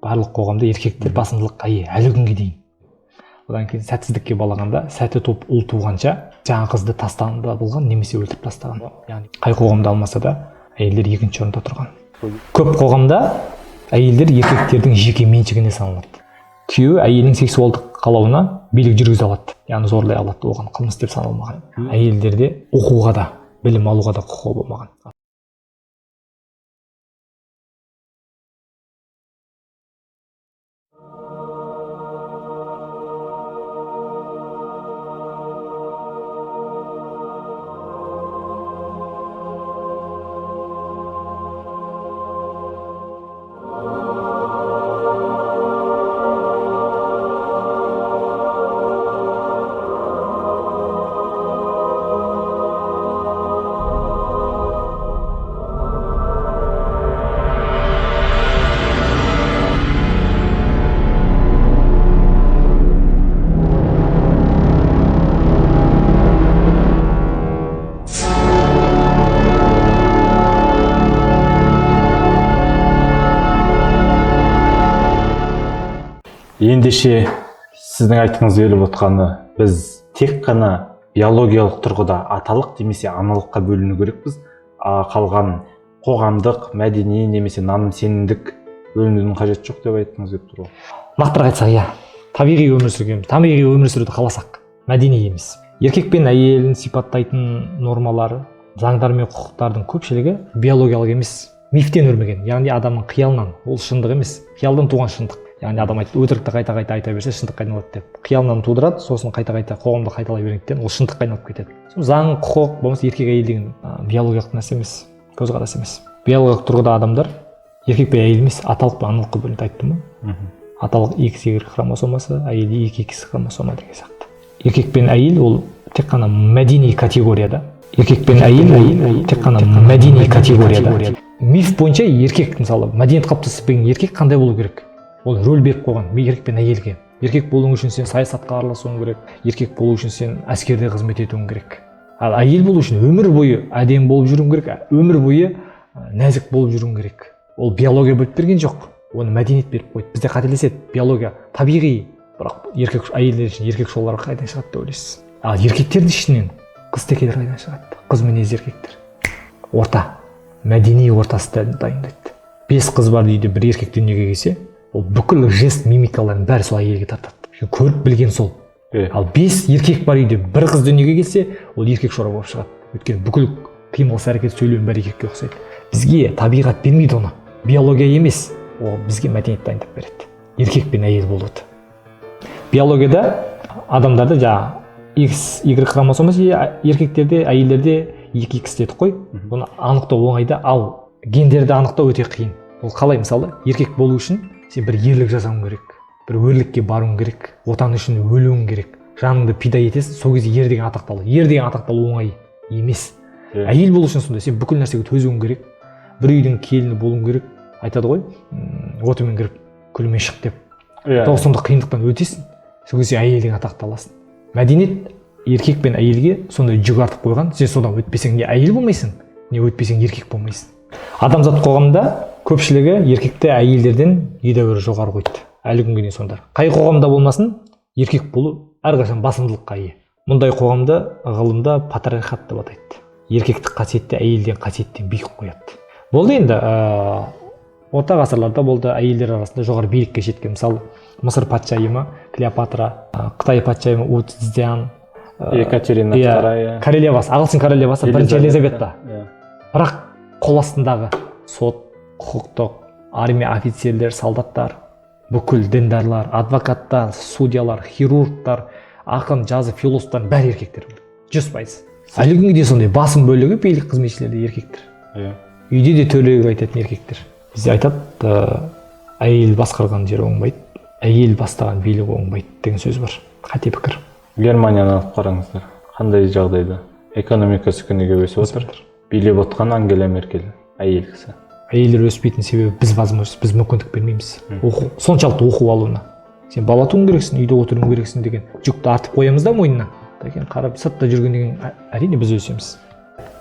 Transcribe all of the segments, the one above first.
барлық қоғамда еркектер басымдылыққа ие әлі күнге дейін. Одан кейін сәтсіздікке балағанда сәті топ ұл туғанша жаңа қызды тастанды болған немесе өлтіріп тастаған. Яғни қай қоғамда алмаса да әйелдер екінші орында тұрған. Көп қоғамда әйелдер еркектердің жеке меншігіне саналады. Күйеуі әйелінің сексуалдық қалауына билік жүргізе алады, яғни зорлай алады, оған қылмыс деп саналмаған. Әйелдерде оқуға да, білім алуға да құқығы болмаған. Ендеше сіздің айтқыңыз келіп отқаны, біз тек қана биологиялық тұрғыда аталық немесе аналық бөліну керекпіз, қалған қоғамдық, мәдени немесе наным сенімдік бөлінудің қажеті жоқ деп айтқыңыз келіп тұр ғой. Нақтырақ айтсақ, иә, табиғи өмір сүреміз, табиғи өмір сүруді қаласақ, мәдени емес. Еркек пен әйелін сипаттайтын нормалары, заңдар мен құқықтардың көпшілігі биологиялық емес, мифтен өрмеген, яғни адамның қиялынан, ол шындық емес, қиялдан туған шындық. Яғни адам айтты, өтірікті қайта-қайта айта берсе шындыққа айналады деп. Қиялынан тудырады, сосын қайта-қайта қоғамда қайталай бергендіктен ол шындыққа айналып кетеді. Заң, құқық, болмаса еркек әйел деген биологиялық нәрсе емес, көзқарас емес. Биологиялық тұрғыда адамдар еркек пен әйел емес, аталық пен аналық бөлінеді, айттым ба? Аталық XX хромосомасы, әйел XX хромосома деген сияқты. Еркек пен әйел ол тек қана мәдени категорияда. Еркек пен әйел тек қана мәдени категорияда. Миф бойынша еркек, мысалы, мәдениет қалыптасып еркек қандай болу керек? Ол рөл беріп қойған еркек пен әйелге. Еркек болуың үшін сен саясатқа араласуың керек, еркек болу үшін сен әскерде қызмет етуің керек. Ал әйел болу үшін өмір бойы әдемі болып жүруің керек, өмір бойы нәзік болып жүруің керек. Ол биология бөліп берген жоқ, оны мәдениет беріп қойды. Бізде қателеседі, биология табиғи, бірақ еркек әйелдер үшін еркек шолары қайдан шығады деп ойлайсыз. Ал еркектердің ішінен қыз текелер қайдан шығады? Қыз мінез еркектер. Орта, мәдени ортасы дайындайды. 5 қыз бар дейді, бір еркек дүниеге келсе, ол бүкіл жест мимикаларын бәрі сол әйелге тартады. Көріп білген сол. Ал 5 еркек бар үйде, бір қыз дүниеге келсе, ол еркек шора болып шығады. Өйткені бүкіл қимыл әрекет сөйлеуін бәрі еркекке ұқсайды. Бізге табиғат бермейді оны. Биология емес, ол бізге мәдениет дайындап береді. Еркек пен әйел болуды. Биологияда адамдарда XY хромосомасы еркектерде, әйелдерде 2X дедік қой. Оны анықтау оңайда, ал гендерді анықтау өте қиын. Ол қалай, мысалы, еркек болу үшін сен бір ерлік жасауың керек, бір өрлікке баруың керек, отан үшін өлуің керек, жаныңды пида етесің, сол кезде ер деген атақталу. Ер деген атақталу оңай емес. Әйел болу үшін сонда сен бүкіл нәрсеге төзуің керек, бір үйдің келіні болуың керек, айтады ғой, отымен кіріп күлімен шық деп. Сонда қиындықтан өтесің, сол кезде әйел деген атақты аласың. Мәдениет еркек пен әйелге сондай жүк артып қойған, сен содан өтпесең не әйел болмайсың, не өтпесең еркек болмайсың. Адамзат қоғамында көпшілігі еркекті әйелдерден едәуір жоғары қойды. Әлі күнге дейін сонда. Қай қоғамда болмасын, еркек болу әрқашан басымдылыққа ие. Мұндай қоғамда ғылымда патриархат деп атайды. Еркектік қасиетті әйелден қасиеттен биік қояды. Болды енді, орта ғасырларда болды, әйелдер арасында жоғары биікке жеткен. Мысалы, Мысыр патшайымы Клеопатра, Қытай патшайымы У Цзян, Екатерина II, королевасы, ағылшын королевасы бірінші Елизавета. Бірақ қол астындағы сот, құқықтық, армия офицерлер, солдаттар, бүкіл діндарлар, адвокаттар, судьялар, хирургтар, ақын, жазы, философтар бәрі еркектер. 100%. Әлі күнге дейін сондай басым бөлігі билік қызметшілері еркектер. Үйде де төлегі айтатын еркектер. Бізде айтады, әйел басқарған жер оңбайды, әйел бастаған билік оңбайды деген сөз бар. Қате пікір. Германияны алып қараңыздар. Қандай жағдайда? Экономикасы күніге өсіп отыр. Билеп отқан Ангела Меркель, әйел кісі. Әйелдер өспейтін себебі біз біз мүмкіндік бермейміз. Соншалықты оқу алуына. Сен бала туың керексің, үйде отыруың керексің деген жүкті артып қоямыз да мойнына. Қарап сыртта жүрген деген әрине біз өсеміз.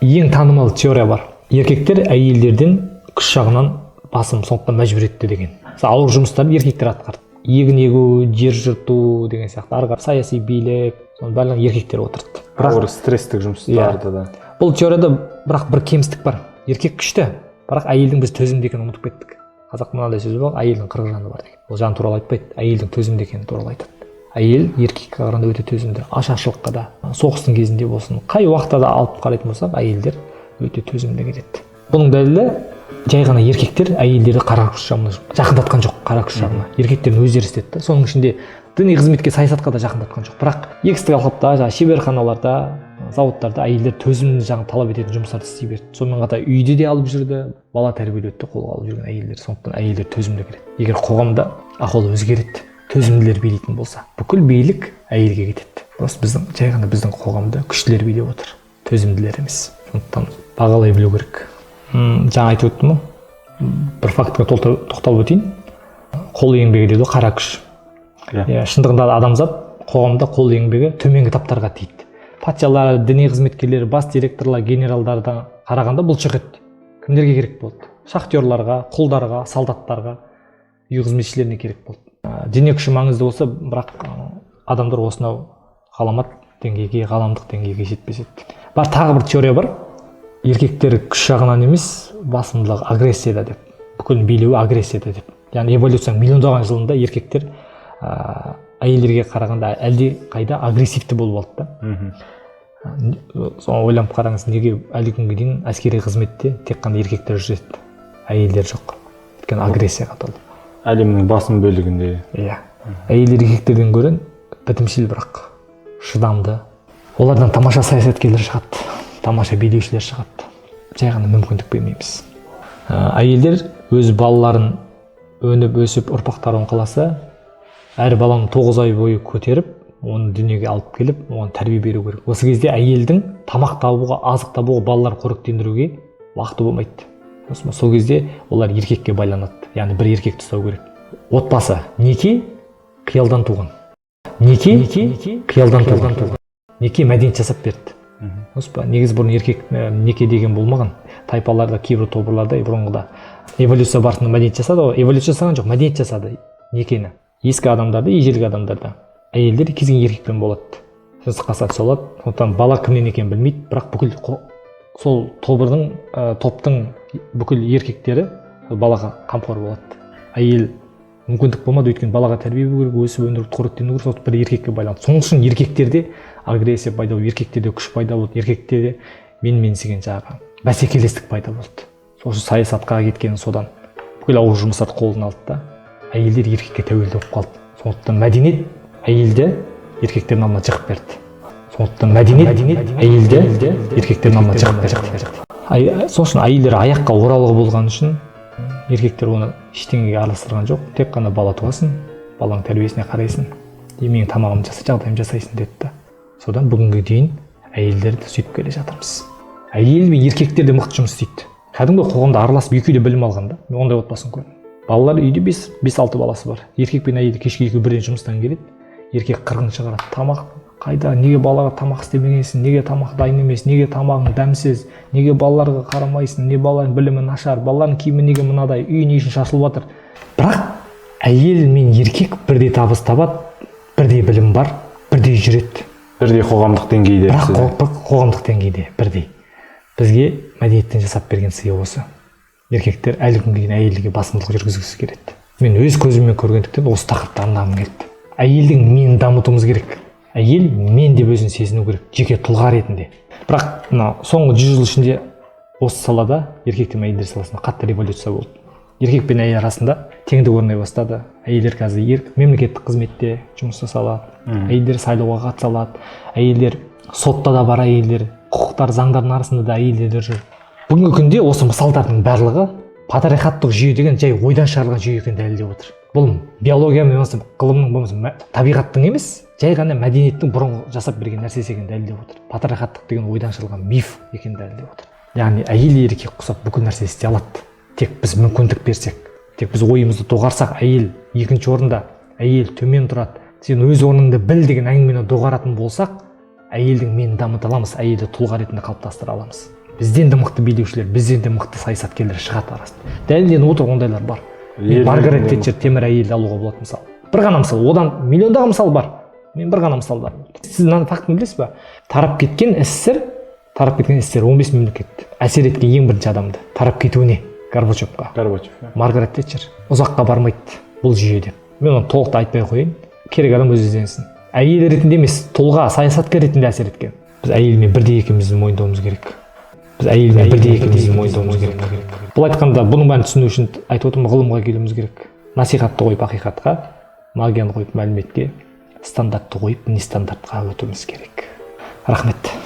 Ең танымал теория бар. Еркектер әйелдерден күш жағынан басым, сондықтан мәжбүр етті деген. мысалы ауыр жұмыстарды еркектер атқарды. Егін егу, жер жырту деген сияқты ары қарай саяси билік, соның барлығын еркектер отырды. Ауыр стресстік жұмыстарды да. Бұл теорияда бірақ бір кемістік бар. Еркек күшті, бірақ әйелдің біз төзімді екенін ұмытып кеттік. Қазақ мынандай сөзі бар, әйелдің қырық жаны бар деген. Ол жан туралы айтпайды, әйелдің төзімді екені туралы айтады. Әйел еркекке қарағанда өте төзімді, ашаршылыққа да, соғыстың кезінде болсын, қай уақытта да алып қарайтын болсақ, әйелдер өте төзімді келеді. Бұның дәлелі жай ғана еркектер әйелдерді қара күш жағына жақындатқан жоқ, қара күш жағына. Еркектердің өздері істеді. Соның ішінде діни қызметке, саясатқа да жақындатқан жоқ. Бірақ егістік алқапта, шеберханаларда, зауыттарда әйелдер төзімді жағын талап ететін жұмыстарды істей берді. Сонымен қатар үйде де алып жүрді, бала тәрбиелеуді қолға алып жүрген әйелдер. Сондықтан әйелдер төзімді келеді. Егер қоғамда ахуал өзгереді, төзімділер билейтін болса, бүкіл билік әйелге кетеді. Осы жай ғана біздің қоғамда күштілер билеп отыр, төзімділер емес. Сондықтан бағалай білу керек. Жаңа айтып өттім ғой, бір фактіге тоқталып өтейін. Қол еңбегі дейді, қара күш. Шындығында адамзат қоғамда қол еңбегі төменгі таптарға тиді. Патшалар, діни қызметкерлер, бас директорлар, генералдардан қарағанда бұлшық ет кімдерге керек болды? Шахтерларға, құлдарға, солдаттарға, үй қызметшілеріне керек болды. Дене күші маңызды болса, бірақ адамдар осынау ғаламат деңгейге, ғаламдық деңгейге жетпес еді. Бар тағы бір теория бар. Еркектер күш жағынан емес, басымдылығы агрессияда деп. Бүкіл билеуі агрессияда деп. Яғни эволюцияның миллиондаған жылында еркектер әйелдерге қарағанда әлде қайда агрессивті болып алды да. Соны ойланып қараңыз, неге әлі күнге дейін әскери қызметте тек қана еркектер жүреді, әйелдер жоқ. Өйткені агрессияға толы. Әлемнің басым бөлігінде. Иә. Әйелдер еркектерден гөрі бітімшіл, бірақ шыдамды. Олардан тамаша саясаткерлер шығады, тамаша билеушілер шығады. Жай ғана мүмкіндік бермейміз. Әйелдер өз балаларын өніп өсіп ұрпақтарын қаласа, әр баланы 9 ай бойы көтеріп, оны дүниеге алып келіп, оған тәрбие беру керек. Осы кезде әйелдің тамақ табуға, азық табуға, балалар қоректендіруге уақыты болмайды. Сол кезде олар еркекке байланады. Яғни бір еркекті ұстау керек. Отбасы, неке қиялдан туған. Неке қиялдан туған. Неке мәдениет жасап берді. Негізі бұрын еркек неке деген болмаған. Тайпаларда, кейбір тобырларда бұрынғыда эволюция барысында мәдениет жасады ғой. Эволюция жасаған жоқ, мәдениет жасады некені. Ескі адамдарда, ежелгі адамдарда әйелдер кез келген еркекпен болады. Жыныстық болады. Сондықтан бала кімнен екенін білмейді, бірақ бүкіл сол топтың бүкіл еркектері балаға қамқор болады. Әйел мүмкіндік болмады, өйткені балаға тәрбие беру керек, өсіп өндіріп қоректену керек, бір еркекке байланды. Соның үшін еркектерде агрессия пайда болды, еркектерде күш пайда болды, еркектерде менсіген жағы бәсекелестік пайда болды. Сол үшін саясатқа кеткені содан. Бүкіл ауыр жұмыстарды қолына алды да әйелдер еркекке тәуелді болып қалды. Сондықтан мәдениет әйелді еркектердің алдына жығып берді. Сондықтан мәдениет әйелді еркектердің алдына жығып берді. Сол үшін әйелдер аяққа оралғы болған үшін еркектер оны ештеңеге араластырған жоқ. Тек қана бала туасын, баланың тәрбиесіне қарайсың, менің тамағымды жаса, жағдайымды жасайсың деді да. Содан бүгінге дейін әйелдерді сөйтіп келе жатырмыз. Әйел мен еркектер де мықты жұмыс істейді. Кәдімгі қоғамда араласып екеуі де білім алған да. Мен ондай отбасын көрдім. Балалар үйде 5-6 баласы бар. Еркек пен әйел кешке бірден жұмыстан келеді. Еркек қырғын шығарады. Тамақ қайда? Неге балаға тамақ істемегенсің? Неге тамақ дайын емес? Неге тамағың дәмсіз? Неге балаларға қарамайсың? Не балалардың білімі нашар? Балалардың киімі неге мынадай? Үй не үшін шашылып жатыр? Бірақ әйел мен еркек бірдей табыс табады, бірдей білім бар, бірдей жүреді. Бірдей қоғамдық деңгейде. Бірақ қоғамдық деңгейде бірдей. Бізге мәдениеттен жасап берген сыйы осы. Еркектер әлі күнге дейін әйелдерге басымдылық жүргізгісі келеді. Мен өз көзіммен көргендіктен осы тақырыпты арнағым келді. Әйелдің менін дамытуымыз керек. Әйел мен деп өзін сезіну керек, жеке тұлға ретінде. Бірақ соңғы 100 жыл ішінде осы салада еркек пен әйелдер саласында қатты революция болды. Еркек пен әйел арасында теңдік орнай бастады. Әйелдер қазір мемлекеттік қызметте жұмыс жасай алады. Әйелдер сайлауға қатыса алады. Әйелдер сотта да бар, әйелдер құқықтар, заңдардың арасында да әйелдер жүр. Бүгінгі күнде осы мысалдардың барлығы патриархаттық жүйе деген жай ойдан шығарылған жүйе екенін дәлелдеп отыр. Бұл биология болмаса, ғылымның болмаса, табиғаттың емес, жай ғана мәдениеттің бұрынғы жасап берген нәрсесі екенін дәлелдеп отыр. Патриархаттық деген ойдан шығарылған миф екенін дәлелдеп отыр. Яғни әйел еркек құсап бүкіл нәрсе істей алады. Тек біз мүмкіндік берсек, тек біз ойымызды доғарсақ, әйел екінші орында, әйел төмен тұрады. Сен өз орныңды біл деген әңгімені доғаратын болсақ, әйелдің менін дамыта аламыз, әйелді тұлға ретінде қалыптастыра аламыз. Бізден де мықты билеушілер, бізден де мықты саясаткерлер шығады арасында. Дәлелденіп отыр, ондайлар бар. Маргарет Тэтчер темір әйелді алуға болады мысалы. Бір ғана мысал, одан миллиондаған мысал бар. Мен бір ғана мысалдар. Сіз мынаны фактіні білесіз ба? Тарап кеткен СССР 15 мемлекет әсер еткен ең бірінші адамды тарап кетуіне Горбачевқа. Маргарет Тэтчер ұзаққа бармайды бұл жүйеде. Мен оны толықтай айтпай қояйын. Керек адам өзі ізденсін. Әйел ретінде емес, тұлға, саясаткер ретінде әсер еткен. Біз әйелмен бірдей екенімізді мойындауымыз керек. Бұл айтқанда бұның бәрін түсіну үшін айтып отырмын, ғылымға келуіміз керек. Насихатты қойып ақиқатқа, магияны қойып мәліметке, стандартты қойып не стандартқа өтуіміз керек. Рахмет.